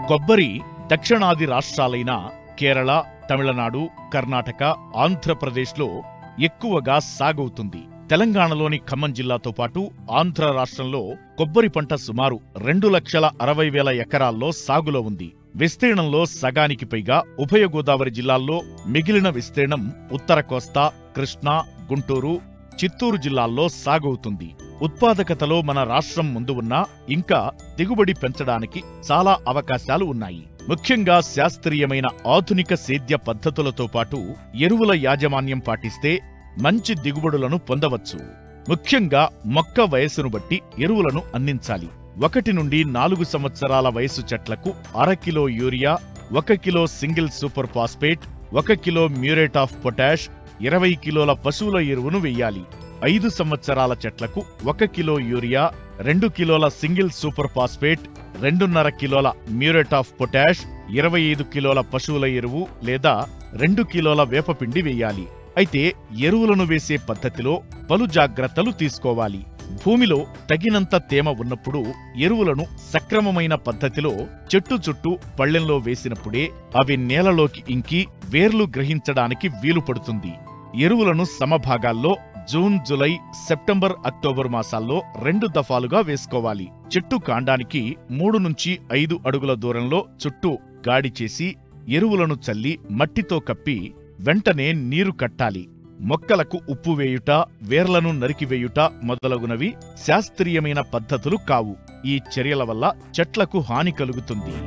కొబ్బరి దక్షిణాది రాష్ట్రాలైన కేరళ, తమిళనాడు, కర్ణాటక, ఆంధ్రప్రదేశ్లో ఎక్కువగా సాగవుతుంది. తెలంగాణలోని ఖమ్మం జిల్లాతో పాటు ఆంధ్ర రాష్ట్రంలో కొబ్బరి పంట సుమారు 2,60,000 ఎకరాల్లో సాగులో ఉంది. విస్తీర్ణంలో సగానికి పైగా ఉభయ గోదావరి జిల్లాల్లో, మిగిలిన విస్తీర్ణం ఉత్తర కోస్తా, కృష్ణా, గుంటూరు, చిత్తూరు జిల్లాల్లో సాగవుతుంది. ఉత్పాదకతలో మన రాష్ట్రం ముందు ఉన్నా ఇంకా దిగుబడి పెంచడానికి చాలా అవకాశాలు ఉన్నాయి. ముఖ్యంగా శాస్త్రీయమైన ఆధునిక సేద్య పద్ధతులతో పాటు ఎరువుల యాజమాన్యం పాటిస్తే మంచి దిగుబడులను పొందవచ్చు. ముఖ్యంగా మొక్క వయసును బట్టి ఎరువులను అందించాలి. 1 నుండి 4 సంవత్సరాల వయసు చెట్లకు 1/2 kilo urea, 1 kilo single super phosphate, 1 kilo muriate of potash, 20 కిలోల పశువుల ఎరువును వెయ్యాలి. 5 సంవత్సరాల చెట్లకు 1 కిలో యూరియా, 2 కిలోల సింగిల్ సూపర్ ఫాస్ఫేట్, 2.5 కిలోల మ్యూరేట్ ఆఫ్ పొటాష్, 25 కిలోల పశువుల ఎరువు లేదా 2 కిలోల వేపపిండి వెయ్యాలి. అయితే ఎరువులను వేసే పద్ధతిలో పలు జాగ్రత్తలు తీసుకోవాలి. భూమిలో తగినంత తేమ ఉన్నప్పుడు ఎరువులను సక్రమమైన పద్ధతిలో చెట్టు చుట్టూ పళ్ళెంలో వేసినప్పుడే అవి నేలలోకి ఇంకి వేర్లు గ్రహించడానికి వీలు పడుతుంది. ఎరువులను సమభాగాల్లో జూన్, జులై, సెప్టెంబర్, అక్టోబర్ మాసాల్లో 2 దఫాలుగా వేసుకోవాలి. చెట్టు కాండానికి 3 నుంచి 5 అడుగుల దూరంలో చుట్టూ గాడి చేసి ఎరువులను చల్లి మట్టితో కప్పి వెంటనే నీరు కట్టాలి. మొక్కలకు ఉప్పు వేయుట, వేర్లను నరికివేయుట మొదలగునవి శాస్త్రీయమైన పద్ధతులు కావు. ఈ చర్యల వల్ల చెట్లకు హాని కలుగుతుంది.